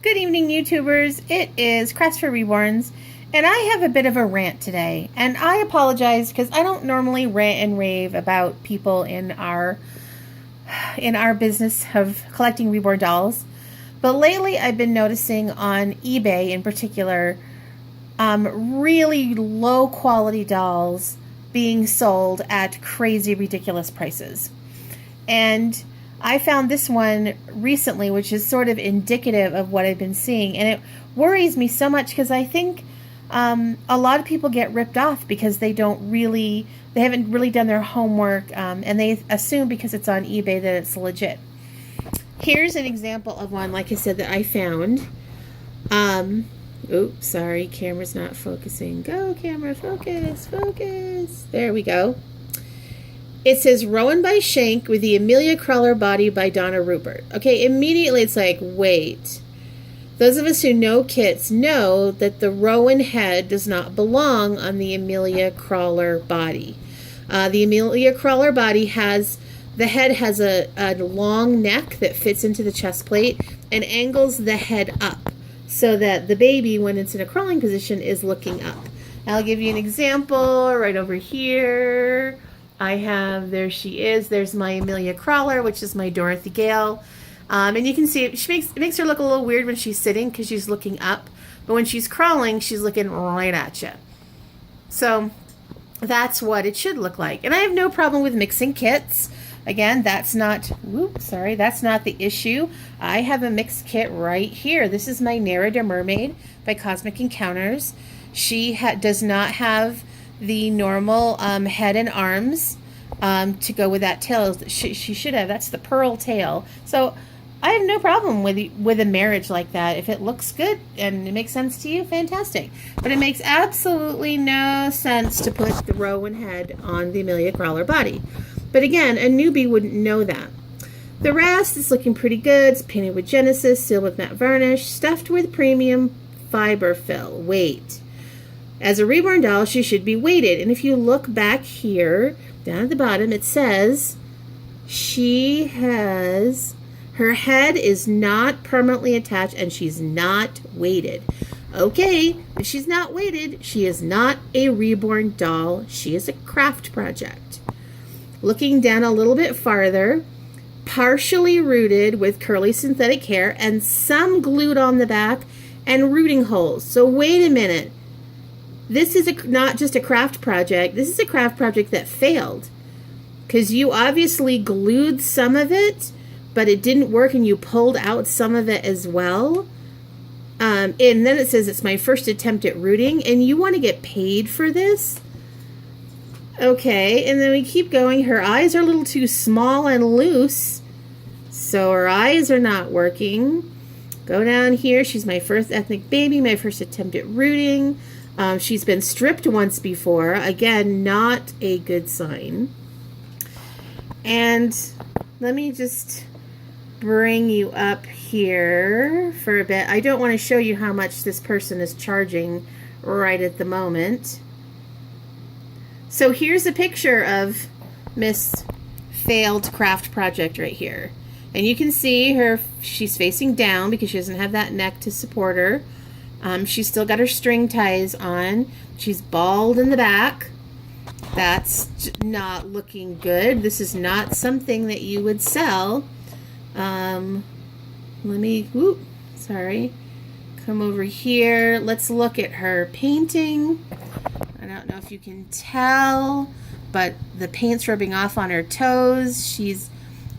Good evening, YouTubers. It is Crest for Reborns, and I have a bit of a rant today. And I apologize because I don't normally rant and rave about people in our business of collecting reborn dolls. But lately, I've been noticing on eBay, in particular, really low quality dolls being sold at crazy, ridiculous prices. And I found this one recently, which is sort of indicative of what I've been seeing. And it worries me so much because I think a lot of people get ripped off because they haven't really done their homework, and they assume because it's on eBay that it's legit. Here's an example of one, like I said, that I found. Oops, sorry, camera's not focusing. Go, camera, focus, focus. There we go. It says Rowan by Shank with the Amelia Crawler body by Donna Rupert. Okay, immediately it's like, wait. Those of us who know kits know that the Rowan head does not belong on the Amelia Crawler body. The Amelia Crawler body the head has a long neck that fits into the chest plate and angles the head up so that the baby, when it's in a crawling position, is looking up. I'll give you an example right over here. There she is. There's my Amelia Crawler, which is my Dorothy Gale. And you can see it makes her look a little weird when she's sitting because she's looking up. But when she's crawling, she's looking right at you. So that's what it should look like. And I have no problem with mixing kits. Again, that's not the issue. I have a mixed kit right here. This is my Nerida Mermaid by Cosmic Encounters. She does not have the normal head and arms to go with that tail. She should have. That's the pearl tail. So I have no problem with a marriage like that. If it looks good and it makes sense to you, fantastic. But it makes absolutely no sense to put the Rowan head on the Amelia Crawler body. But again, a newbie wouldn't know that. The rest is looking pretty good. It's painted with Genesis, sealed with matte varnish, stuffed with premium fiber fill. Wait. As a reborn doll, she should be weighted. And if you look back here, down at the bottom, it says her head is not permanently attached and she's not weighted. Okay, if she's not weighted, she is not a reborn doll. She is a craft project. Looking down a little bit farther, partially rooted with curly synthetic hair and some glued on the back and rooting holes. So wait a minute. This is not just a craft project. This is a craft project that failed because you obviously glued some of it, but it didn't work and you pulled out some of it as well. And then it says it's my first attempt at rooting and you want to get paid for this? Okay, and then we keep going. Her eyes are a little too small and loose, so her eyes are not working. Go down here. She's my first ethnic baby, my first attempt at rooting. She's been stripped once before. Again, not a good sign. And let me just bring you up here for a bit. I don't want to show you how much this person is charging right at the moment. So here's a picture of Miss Failed Craft Project right here. And you can see she's facing down because she doesn't have that neck to support her. She's still got her string ties on. She's bald in the back. That's not looking good. This is not something that you would sell. Come over here. Let's look at her painting. I don't know if you can tell, but the paint's rubbing off on her toes. She's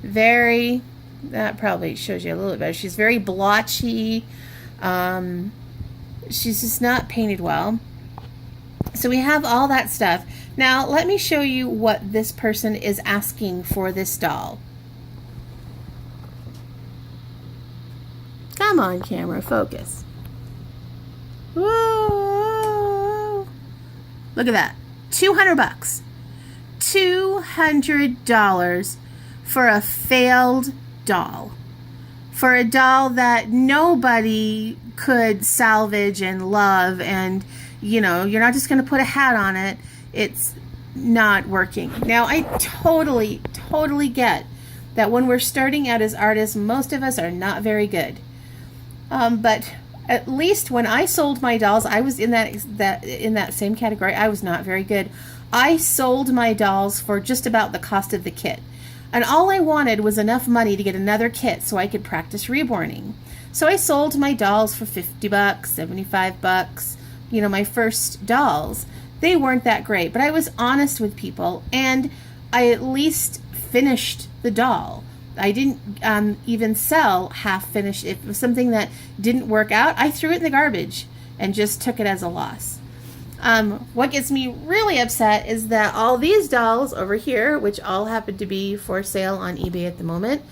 that probably shows you a little bit better. She's very blotchy. She's just not painted well. So we have all that stuff. Now, let me show you what this person is asking for this doll. Come on, camera, focus. Whoa. Look at that. $200. $200 for a failed doll. For a doll that nobody could salvage and love, and you're not just going to put a hat on it. It's not working. Now, I totally get that when we're starting out as artists, most of us are not very good. But at least when I sold my dolls, I was in that same category. I was not very good. I sold my dolls for just about the cost of the kit. And all I wanted was enough money to get another kit so I could practice reborning. So I sold my dolls for $50, $75, my first dolls. They weren't that great, but I was honest with people, and I at least finished the doll. I didn't even sell half finished. If it was something that didn't work out, I threw it in the garbage and just took it as a loss. What gets me really upset is that all these dolls over here, which all happen to be for sale on eBay at the moment,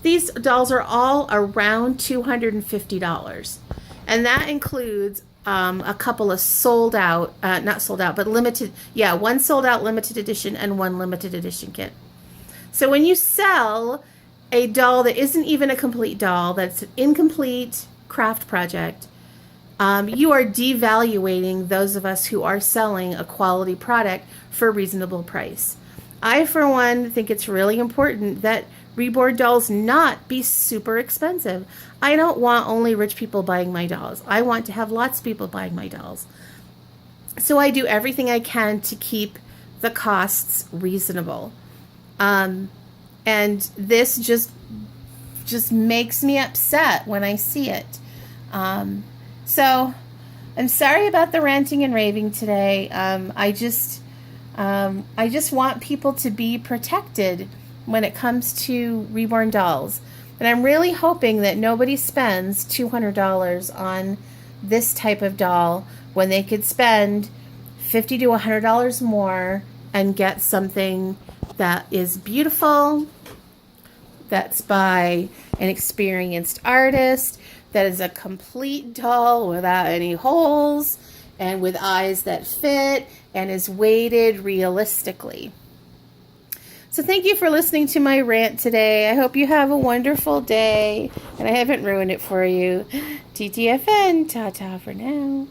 these dolls are all around $250. And that includes a couple of sold out, not sold out, but limited, one sold out limited edition and one limited edition kit. So when you sell a doll that isn't even a complete doll, that's an incomplete craft project, you are devaluating those of us who are selling a quality product for a reasonable price. I, for one, think it's really important that Reborn dolls not be super expensive. I don't want only rich people buying my dolls. I want to have lots of people buying my dolls. So I do everything I can to keep the costs reasonable. And this just makes me upset when I see it. So I'm sorry about the ranting and raving today. I just want people to be protected when it comes to Reborn dolls. And I'm really hoping that nobody spends $200 on this type of doll when they could spend $50 to $100 more and get something that is beautiful, that's by an experienced artist, that is a complete doll without any holes and with eyes that fit and is weighted realistically. So thank you for listening to my rant today. I hope you have a wonderful day and I haven't ruined it for you. TTFN, ta-ta for now.